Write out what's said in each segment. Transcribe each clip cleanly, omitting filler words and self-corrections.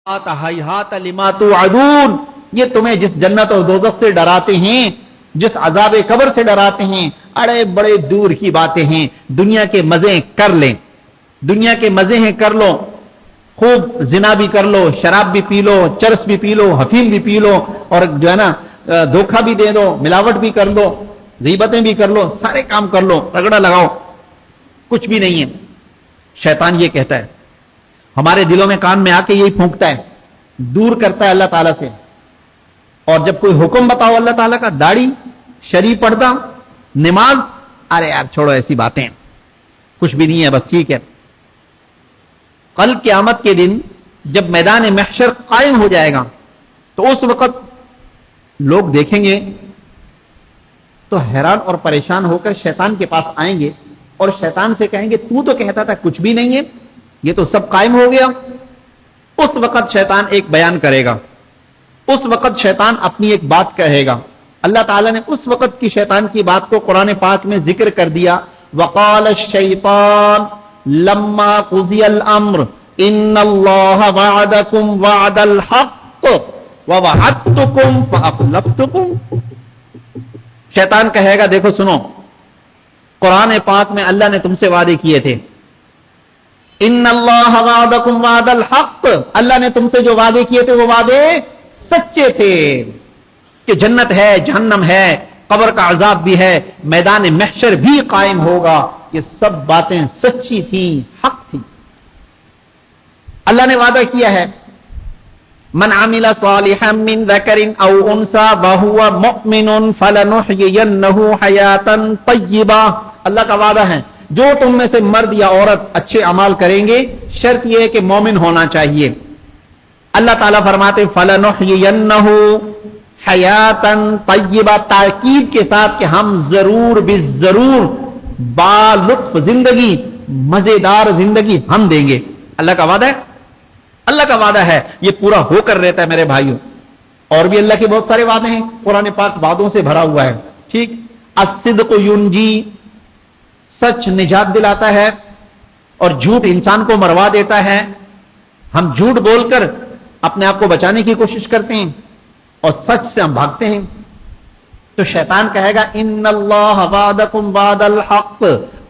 ہیہات لما توعدون، یہ تمہیں جس جنت اور دوزخ سے ڈراتے ہیں، جس عذاب قبر سے ڈراتے ہیں، اڑے بڑے دور کی باتیں ہیں۔ دنیا کے مزے کر لیں، دنیا کے مزے ہیں کر لو، خوب زنا بھی کر لو، شراب بھی پی لو، چرس بھی پی لو، حفیم بھی پی لو، اور جو ہے نا دھوکہ بھی دے دو، ملاوٹ بھی کر لو، غیبتیں بھی کر لو، سارے کام کر لو، رگڑا لگاؤ، کچھ بھی نہیں ہے۔ شیطان یہ کہتا ہے، ہمارے دلوں میں کان میں آ کے یہی پھونکتا ہے، دور کرتا ہے اللہ تعالیٰ سے۔ اور جب کوئی حکم بتاؤ اللہ تعالیٰ کا، داڑھی، شرع پردہ، نماز، ارے یار چھوڑو ایسی باتیں، کچھ بھی نہیں ہے، بس ٹھیک ہے۔ کل قیامت کے دن جب میدان محشر قائم ہو جائے گا تو اس وقت لوگ دیکھیں گے تو حیران اور پریشان ہو کر شیطان کے پاس آئیں گے اور شیطان سے کہیں گے تو کہتا تھا کچھ بھی نہیں ہے، یہ تو سب قائم ہو گیا۔ اس وقت شیطان ایک بیان کرے گا، اس وقت شیطان اپنی ایک بات کہے گا۔ اللہ تعالیٰ نے اس وقت کی شیطان کی بات کو قرآن پاک میں ذکر کر دیا، وقال الشیطان لما قضی الامر ان اللہ وعدکم وعد الحق ووعدتکم فاخلفتکم۔ شیطان کہے گا دیکھو سنو، قرآن پاک میں اللہ نے تم سے وعدے کیے تھے، ان اللہ وعدکم وعد الحق، اللہ نے تم سے جو وعدے کیے تھے وہ وعدے سچے تھے، کہ جنت ہے، جہنم ہے، قبر کا عذاب بھی ہے، میدان محشر بھی قائم ہوگا، یہ سب باتیں سچی تھیں، حق تھی۔ اللہ نے وعدہ کیا ہے، من عمل صالحا من ذکر او انثى وهو مؤمن فلنحيينه حیاتا طیبہ، اللہ کا وعدہ ہے جو تم میں سے مرد یا عورت اچھے اعمال کریں گے، شرط یہ ہے کہ مومن ہونا چاہیے۔ اللہ تعالیٰ فرماتے فَلَنُحْيِيَنَّهُ حَيَاتًا طَيِّبَةً، تاکید کے ساتھ کہ ہم ضرور بالضرور بالطف زندگی، مزیدار زندگی ہم دیں گے۔ اللہ کا وعدہ ہے، اللہ کا وعدہ ہے، یہ پورا ہو کر رہتا ہے میرے بھائیوں۔ اور بھی اللہ کے بہت سارے وعدے ہیں، قرآن پاک وعدوں سے بھرا ہوا ہے، ٹھیک۔ الصدق ینجی، سچ نجات دلاتا ہے، اور جھوٹ انسان کو مروا دیتا ہے۔ ہم جھوٹ بول کر اپنے آپ کو بچانے کی کوشش کرتے ہیں اور سچ سے ہم بھاگتے ہیں۔ تو شیطان کہے گا ان اللہ وعدکم وعد الحق،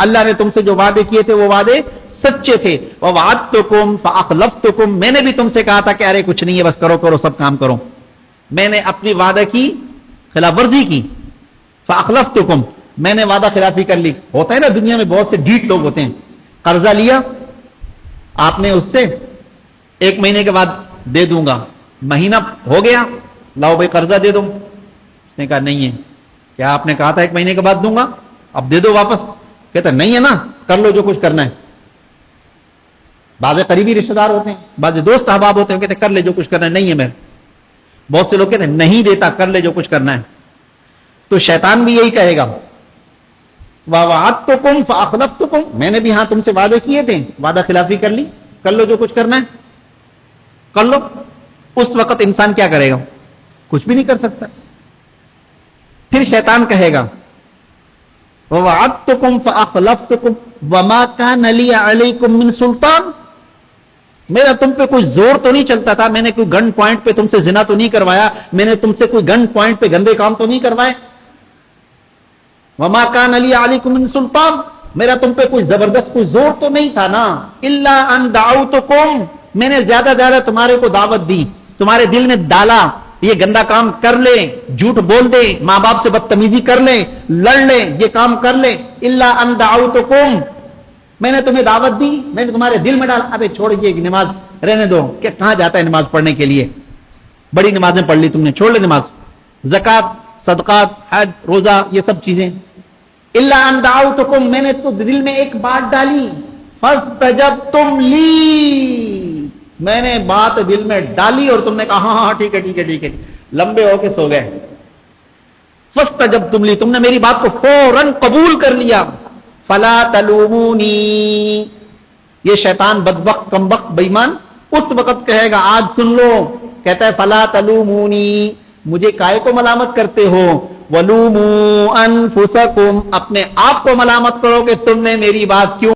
اللہ نے تم سے جو وعدے کیے تھے وہ وعدے سچے تھے، ووعدتکم فاخلفتکم، میں نے بھی تم سے کہا تھا کہ ارے کچھ نہیں ہے، بس کرو کرو سب کام کرو، میں نے اپنی وعدہ کی خلاف ورزی کی، فاخلفتکم، میں نے وعدہ خلافی کر لی۔ ہوتا ہے نا دنیا میں بہت سے ڈھیٹ لوگ ہوتے ہیں، قرضہ لیا آپ نے اس سے، ایک مہینے کے بعد دے دوں گا، مہینہ ہو گیا، لاؤ بھائی قرضہ دے دو، اس نے کہا نہیں ہے، کیا آپ نے کہا تھا ایک مہینے کے بعد دوں گا، اب دے دو واپس، کہتا نہیں ہے نا، کر لو جو کچھ کرنا ہے۔ بعض قریبی رشتہ دار ہوتے ہیں، بعض دوست احباب ہوتے ہیں، کہتے کر لے جو کچھ کرنا ہے، نہیں ہے میں، بہت سے لوگ کہتے ہیں نہیں دیتا، کر لے جو کچھ کرنا ہے۔ تو شیطان بھی یہی کہے گا، وَوَعَدتُّكُمْ فَأَخْلَفْتُكُمْ، میں نے بھی ہاں تم سے وعدے کیے تھے، وعدہ خلافی کر لی، کر لو جو کچھ کرنا ہے کر لو۔ اس وقت انسان کیا کرے گا؟ کچھ بھی نہیں کر سکتا۔ پھر شیطان کہے گا وَوَعَدتُّكُمْ فَأَخْلَفْتُكُمْ وَمَا كَانَ لِيَ عَلَيْكُمْ مِنْ سُلْطَانٍ، میرا تم پہ کوئی زور تو نہیں چلتا تھا، میں نے کوئی گن پوائنٹ پہ تم سے زنا تو نہیں کروایا، میں نے تم سے کوئی گن پوائنٹ پہ گندے کام تو نہیں کروائے۔ وَمَا كَانَ لِيَ عَلَيْكُمْ مِنْ سُلْطَانٍ، میرا تم پہ کوئی زبردست کوئی زور تو نہیں تھا نا، إِلَّا أَنْ دَعَوْتُكُمْ، میں نے زیادہ زیادہ تمہارے کو دعوت دی، تمہارے دل میں ڈالا یہ گندا کام کر لے، جھوٹ بول دے، ماں باپ سے بدتمیزی کر لے، لڑ لے، یہ کام کر لے، إِلَّا أَنْ دَعَوْتُكُمْ، میں نے تمہیں دعوت دی، میں نے تمہارے دل میں ڈالا، ابے چھوڑیے نماز رہنے دو، کہ کہاں جاتا ہے نماز پڑھنے کے لیے، بڑی نمازیں پڑھ لی تم نے، چھوڑ لے نماز، زکوٰۃ، صدقات، حج، روزہ، یہ سب چیزیں۔ إِلَّا أَنْ دَعَوْتُكُمْ، میں نے تو دل میں ایک بات ڈالی، فَاسْتَجَبْتُمْ لِي، میں نے بات دل میں ڈالی اور تم نے کہا ہاں ہاں ٹھیک ہے ٹھیک ہے ٹھیک ہے، لمبے ہو کے سو گئے۔ فَاسْتَجَبْتُمْ لِي، تم نے میری بات کو فوراً قبول کر لیا۔ فَلَا تَلُومُونِي، یہ شیطان بدبخت کمبخت بے ایمان اس وقت کہے گا آج سن لو، کہتا ہے فَلَا تَلُومُونِی، مجھے کائے کو ملامت کرتے ہو، وَلُومُوا أَنفُسَكُمْ، اپنے آپ کو ملامت کرو کہ تم نے میری بات کیوں